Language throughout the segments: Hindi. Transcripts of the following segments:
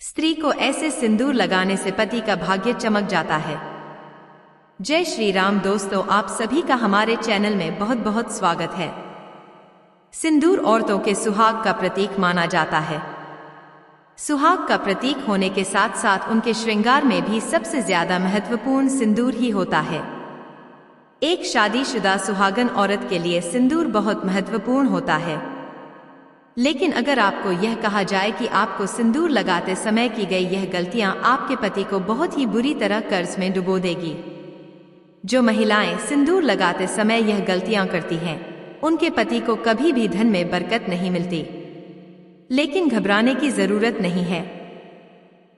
स्त्री को ऐसे सिंदूर लगाने से पति का भाग्य चमक जाता है। जय श्री राम दोस्तों, आप सभी का हमारे चैनल में बहुत बहुत स्वागत है। सिंदूर औरतों के सुहाग का प्रतीक माना जाता है। सुहाग का प्रतीक होने के साथ साथ उनके श्रृंगार में भी सबसे ज्यादा महत्वपूर्ण सिंदूर ही होता है। एक शादीशुदा सुहागन औरत के लिए सिंदूर बहुत महत्वपूर्ण होता है। लेकिन अगर आपको यह कहा जाए कि आपको सिंदूर लगाते समय की गई यह गलतियां आपके पति को बहुत ही बुरी तरह कर्ज में डुबो देगी। जो महिलाएं सिंदूर लगाते समय यह गलतियां करती हैं, उनके पति को कभी भी धन में बरकत नहीं मिलती। लेकिन घबराने की जरूरत नहीं है।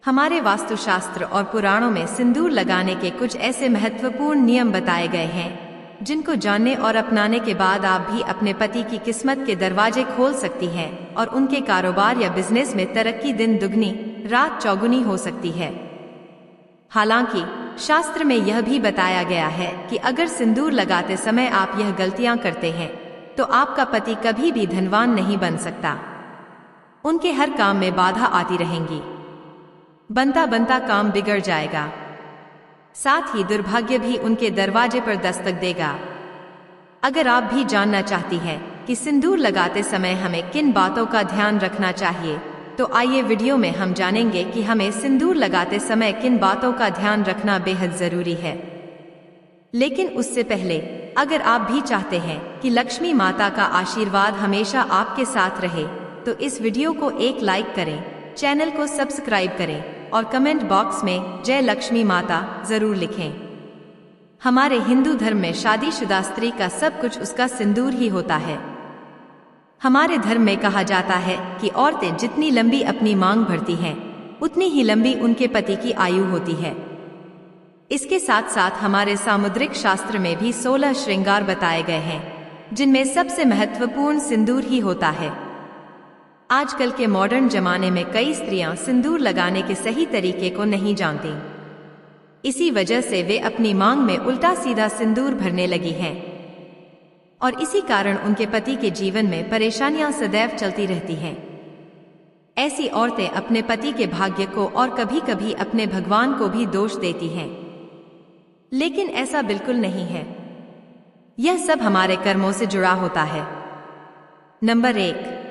हमारे वास्तुशास्त्र और पुराणों में सिंदूर लगाने के कुछ ऐसे महत्वपूर्ण नियम बताए गए हैं जिनको जानने और अपनाने के बाद आप भी अपने पति की किस्मत के दरवाजे खोल सकती हैं और उनके कारोबार या बिजनेस में तरक्की दिन दुगनी रात चौगुनी हो सकती है। हालांकि शास्त्र में यह भी बताया गया है कि अगर सिंदूर लगाते समय आप यह गलतियां करते हैं तो आपका पति कभी भी धनवान नहीं बन सकता। उनके हर काम में बाधा आती रहेंगी। बनता बनता काम बिगड़ जाएगा। साथ ही दुर्भाग्य भी उनके दरवाजे पर दस्तक देगा। अगर आप भी जानना चाहती हैं कि सिंदूर लगाते समय हमें किन बातों का ध्यान रखना चाहिए, तो आइए वीडियो में हम जानेंगे कि हमें सिंदूर लगाते समय किन बातों का ध्यान रखना बेहद जरूरी है। लेकिन उससे पहले अगर आप भी चाहते हैं कि लक्ष्मी माता का आशीर्वाद हमेशा आपके साथ रहे, तो इस वीडियो को एक लाइक करें, चैनल को सब्सक्राइब करें और कमेंट बॉक्स में जय लक्ष्मी माता जरूर लिखें। हमारे हिंदू धर्म में शादीशुदा स्त्री का सब कुछ उसका सिंदूर ही होता है। हमारे धर्म में कहा जाता है कि औरतें जितनी लंबी अपनी मांग भरती हैं, उतनी ही लंबी उनके पति की आयु होती है। इसके साथ साथ हमारे सामुद्रिक शास्त्र में भी 16 श्रृंगार बताए गए हैं, जिनमें सबसे महत्वपूर्ण सिंदूर ही होता है। आजकल के मॉडर्न जमाने में कई स्त्रियां सिंदूर लगाने के सही तरीके को नहीं जानती। इसी वजह से वे अपनी मांग में उल्टा सीधा सिंदूर भरने लगी हैं और इसी कारण उनके पति के जीवन में परेशानियां सदैव चलती रहती हैं। ऐसी औरतें अपने पति के भाग्य को और कभी कभी अपने भगवान को भी दोष देती हैं। लेकिन ऐसा बिल्कुल नहीं है। यह सब हमारे कर्मों से जुड़ा होता है। नंबर 1,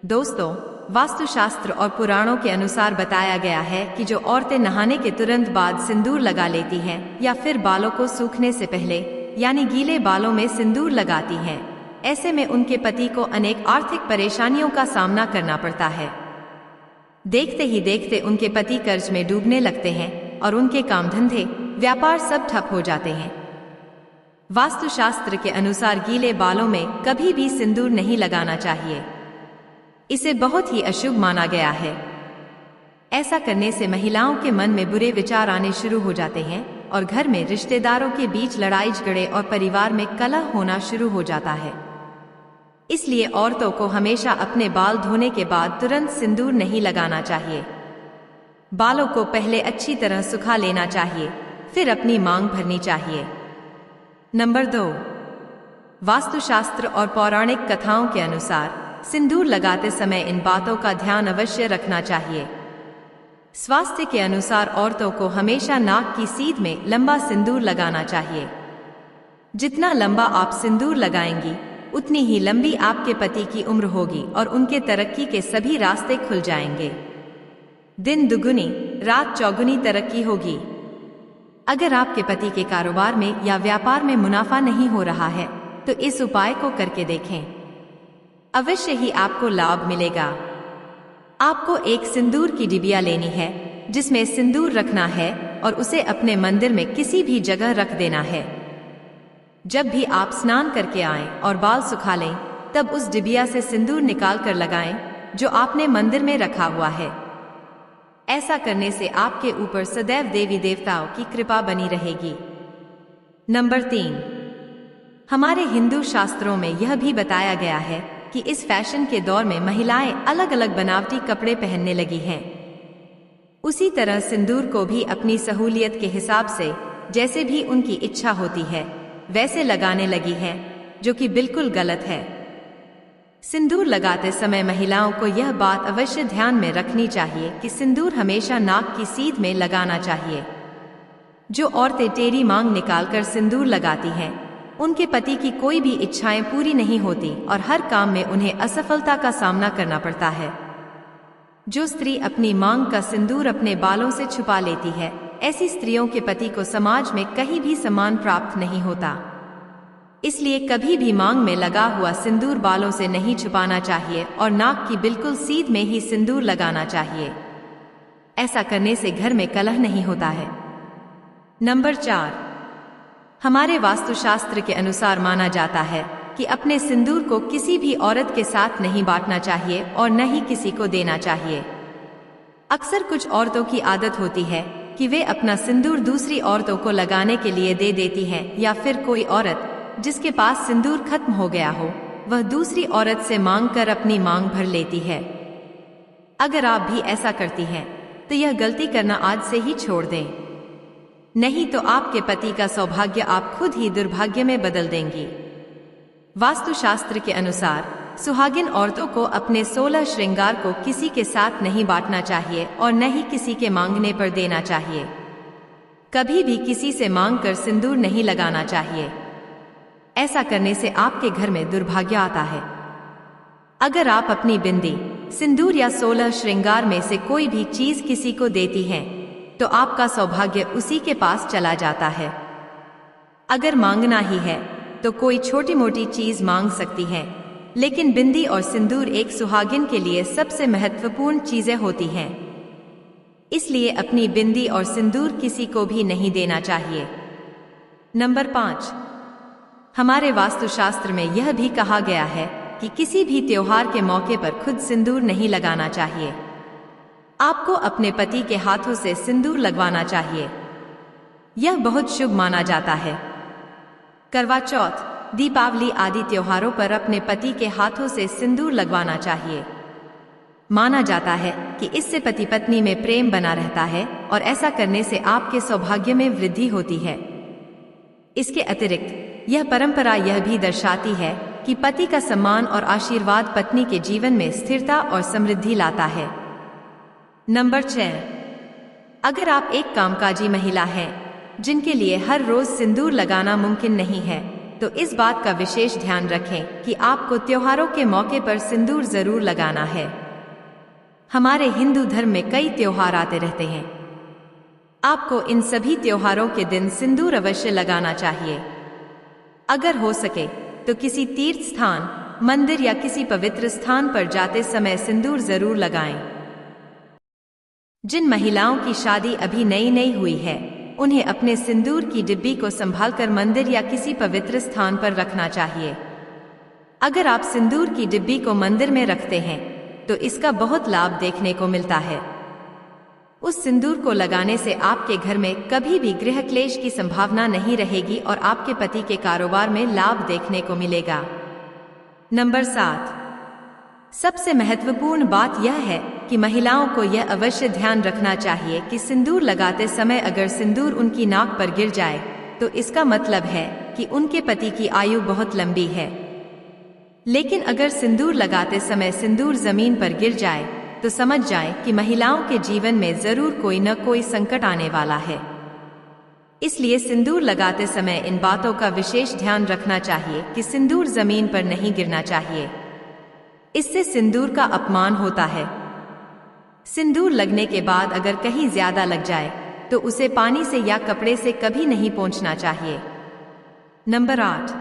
दोस्तों, वास्तुशास्त्र और पुराणों के अनुसार बताया गया है कि जो औरतें नहाने के तुरंत बाद सिंदूर लगा लेती हैं या फिर बालों को सूखने से पहले यानी गीले बालों में सिंदूर लगाती हैं, ऐसे में उनके पति को अनेक आर्थिक परेशानियों का सामना करना पड़ता है। देखते ही देखते उनके पति कर्ज में डूबने लगते हैं और उनके काम धंधे व्यापार सब ठप हो जाते हैं। वास्तुशास्त्र के अनुसार गीले बालों में कभी भी सिंदूर नहीं लगाना चाहिए। इसे बहुत ही अशुभ माना गया है। ऐसा करने से महिलाओं के मन में बुरे विचार आने शुरू हो जाते हैं और घर में रिश्तेदारों के बीच लड़ाई झगड़े और परिवार में कलह होना शुरू हो जाता है। इसलिए औरतों को हमेशा अपने बाल धोने के बाद तुरंत सिंदूर नहीं लगाना चाहिए। बालों को पहले अच्छी तरह सुखा लेना चाहिए, फिर अपनी मांग भरनी चाहिए। नंबर 2, वास्तुशास्त्र और पौराणिक कथाओं के अनुसार सिंदूर लगाते समय इन बातों का ध्यान अवश्य रखना चाहिए। स्वास्थ्य के अनुसार औरतों को हमेशा नाक की सीध में लंबा सिंदूर लगाना चाहिए। जितना लंबा आप सिंदूर लगाएंगी, उतनी ही लंबी आपके पति की उम्र होगी और उनके तरक्की के सभी रास्ते खुल जाएंगे। दिन दुगुनी रात चौगुनी तरक्की होगी। अगर आपके पति के कारोबार में या व्यापार में मुनाफा नहीं हो रहा है, तो इस उपाय को करके देखें, अवश्य ही आपको लाभ मिलेगा। आपको एक सिंदूर की डिबिया लेनी है जिसमें सिंदूर रखना है और उसे अपने मंदिर में किसी भी जगह रख देना है। जब भी आप स्नान करके आएं और बाल सुखा लें, तब उस डिबिया से सिंदूर निकाल कर लगाएं जो आपने मंदिर में रखा हुआ है। ऐसा करने से आपके ऊपर सदैव देवी देवताओं की कृपा बनी रहेगी। नंबर 3, हमारे हिंदू शास्त्रों में यह भी बताया गया है कि इस फैशन के दौर में महिलाएं अलग अलग बनावटी कपड़े पहनने लगी हैं। उसी तरह सिंदूर को भी अपनी सहूलियत के हिसाब से जैसे भी उनकी इच्छा होती है वैसे लगाने लगी हैं, जो कि बिल्कुल गलत है। सिंदूर लगाते समय महिलाओं को यह बात अवश्य ध्यान में रखनी चाहिए कि सिंदूर हमेशा नाक की सीध में लगाना चाहिए। जो औरतें टेढ़ी मांग निकालकर सिंदूर लगाती हैं, उनके पति की कोई भी इच्छाएं पूरी नहीं होती और हर काम में उन्हें असफलता का सामना करना पड़ता है। जो स्त्री अपनी मांग का सिंदूर अपने बालों से छुपा लेती है, ऐसी स्त्रियों के पति को समाज में कहीं भी सम्मान प्राप्त नहीं होता। इसलिए कभी भी मांग में लगा हुआ सिंदूर बालों से नहीं छुपाना चाहिए और नाक की बिल्कुल सीध में ही सिंदूर लगाना चाहिए। ऐसा करने से घर में कलह नहीं होता है। नंबर 4, हमारे वास्तुशास्त्र के अनुसार माना जाता है कि अपने सिंदूर को किसी भी औरत के साथ नहीं बांटना चाहिए और न ही किसी को देना चाहिए। अक्सर कुछ औरतों की आदत होती है कि वे अपना सिंदूर दूसरी औरतों को लगाने के लिए दे देती हैं, या फिर कोई औरत जिसके पास सिंदूर खत्म हो गया हो, वह दूसरी औरत से मांगकर अपनी मांग भर लेती है। अगर आप भी ऐसा करती हैं, तो यह गलती करना आज से ही छोड़ दें, नहीं तो आपके पति का सौभाग्य आप खुद ही दुर्भाग्य में बदल देंगी। वास्तुशास्त्र के अनुसार सुहागिन औरतों को अपने 16 श्रृंगार को किसी के साथ नहीं बांटना चाहिए और न ही किसी के मांगने पर देना चाहिए। कभी भी किसी से मांगकर सिंदूर नहीं लगाना चाहिए। ऐसा करने से आपके घर में दुर्भाग्य आता है। अगर आप अपनी बिंदी, सिंदूर या 16 श्रृंगार में से कोई भी चीज किसी को देती हैं, तो आपका सौभाग्य उसी के पास चला जाता है। अगर मांगना ही है तो कोई छोटी मोटी चीज मांग सकती हैं, लेकिन बिंदी और सिंदूर एक सुहागिन के लिए सबसे महत्वपूर्ण चीजें होती हैं। इसलिए अपनी बिंदी और सिंदूर किसी को भी नहीं देना चाहिए। नंबर 5, हमारे वास्तुशास्त्र में यह भी कहा गया है कि किसी भी त्योहार के मौके पर खुद सिंदूर नहीं लगाना चाहिए। आपको अपने पति के हाथों से सिंदूर लगवाना चाहिए। यह बहुत शुभ माना जाता है। करवा चौथ, दीपावली आदि त्योहारों पर अपने पति के हाथों से सिंदूर लगवाना चाहिए। माना जाता है कि इससे पति पत्नी में प्रेम बना रहता है और ऐसा करने से आपके सौभाग्य में वृद्धि होती है। इसके अतिरिक्त यह परंपरा यह भी दर्शाती है कि पति का सम्मान और आशीर्वाद पत्नी के जीवन में स्थिरता और समृद्धि लाता है। नंबर 6, अगर आप एक कामकाजी महिला हैं जिनके लिए हर रोज सिंदूर लगाना मुमकिन नहीं है, तो इस बात का विशेष ध्यान रखें कि आपको त्योहारों के मौके पर सिंदूर जरूर लगाना है। हमारे हिंदू धर्म में कई त्योहार आते रहते हैं। आपको इन सभी त्योहारों के दिन सिंदूर अवश्य लगाना चाहिए। अगर हो सके तो किसी तीर्थ स्थान, मंदिर या किसी पवित्र स्थान पर जाते समय सिंदूर जरूर लगाएं। जिन महिलाओं की शादी अभी नई नई हुई है, उन्हें अपने सिंदूर की डिब्बी को संभालकर मंदिर या किसी पवित्र स्थान पर रखना चाहिए। अगर आप सिंदूर की डिब्बी को मंदिर में रखते हैं तो इसका बहुत लाभ देखने को मिलता है। उस सिंदूर को लगाने से आपके घर में कभी भी गृह क्लेश की संभावना नहीं रहेगी और आपके पति के कारोबार में लाभ देखने को मिलेगा। नंबर 7, सबसे महत्वपूर्ण बात यह है कि महिलाओं को यह अवश्य ध्यान रखना चाहिए कि सिंदूर लगाते समय अगर सिंदूर उनकी नाक पर गिर जाए तो इसका मतलब है कि उनके पति की आयु बहुत लंबी है। लेकिन अगर सिंदूर लगाते समय सिंदूर जमीन पर गिर जाए तो समझ जाए कि महिलाओं के जीवन में जरूर कोई न कोई संकट आने वाला है। इसलिए सिंदूर लगाते समय इन बातों का विशेष ध्यान रखना चाहिए कि सिंदूर जमीन पर नहीं गिरना चाहिए। इससे सिंदूर का अपमान होता है। सिंदूर लगने के बाद अगर कहीं ज्यादा लग जाए तो उसे पानी से या कपड़े से कभी नहीं पोंछना चाहिए। नंबर 8,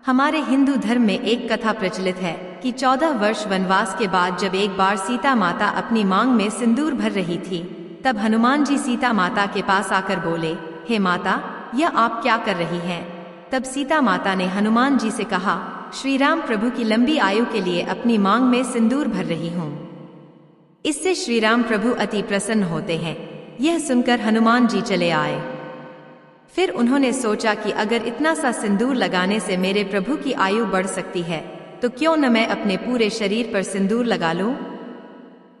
हमारे हिंदू धर्म में एक कथा प्रचलित है कि 14 वर्ष वनवास के बाद जब एक बार सीता माता अपनी मांग में सिंदूर भर रही थी, तब हनुमान जी सीता माता के पास आकर बोले, हे माता, यह आप क्या कर रही हैं? तब सीता माता ने हनुमान जी से कहा, श्री राम प्रभु की लंबी आयु के लिए अपनी मांग में सिंदूर भर रही हूँ। इससे श्री राम प्रभु अति प्रसन्न होते हैं। यह सुनकर हनुमान जी चले आए। फिर उन्होंने सोचा कि अगर इतना सा सिंदूर लगाने से मेरे प्रभु की आयु बढ़ सकती है, तो क्यों न मैं अपने पूरे शरीर पर सिंदूर लगा लूं?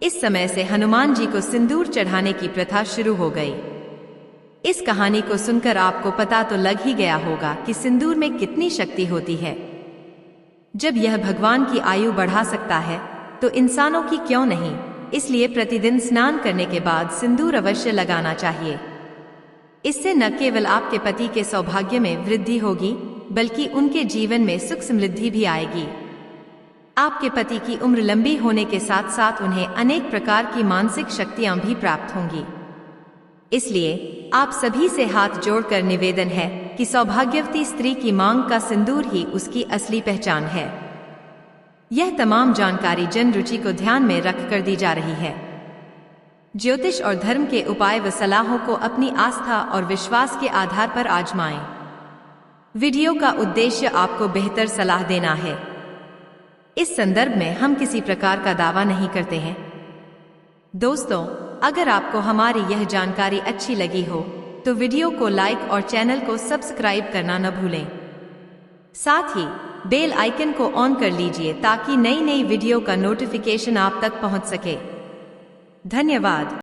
इस समय से हनुमान जी को सिंदूर चढ़ाने की प्रथा शुरू हो गई। इस कहानी को सुनकर आपको पता तो लग ही गया होगा कि सिंदूर में कितनी शक्ति होती है। जब यह भगवान की आयु बढ़ा सकता है तो इंसानों की क्यों नहीं। इसलिए प्रतिदिन स्नान करने के बाद सिंदूर अवश्य लगाना चाहिए। इससे न केवल आपके पति के सौभाग्य में वृद्धि होगी बल्कि उनके जीवन में सुख समृद्धि भी आएगी। आपके पति की उम्र लंबी होने के साथ साथ उन्हें अनेक प्रकार की मानसिक शक्तियां भी प्राप्त होंगी। इसलिए आप सभी से हाथ जोड़कर निवेदन है कि सौभाग्यवती स्त्री की मांग का सिंदूर ही उसकी असली पहचान है। यह तमाम जानकारी जन रुचि को ध्यान में रखकर दी जा रही है। ज्योतिष और धर्म के उपाय व सलाहों को अपनी आस्था और विश्वास के आधार पर आजमाएं। वीडियो का उद्देश्य आपको बेहतर सलाह देना है। इस संदर्भ में हम किसी प्रकार का दावा नहीं करते हैं। दोस्तों, अगर आपको हमारी यह जानकारी अच्छी लगी हो तो वीडियो को लाइक और चैनल को सब्सक्राइब करना न भूलें। साथ ही बेल आइकन को ऑन कर लीजिए ताकि नई नई वीडियो का नोटिफिकेशन आप तक पहुंच सके। धन्यवाद।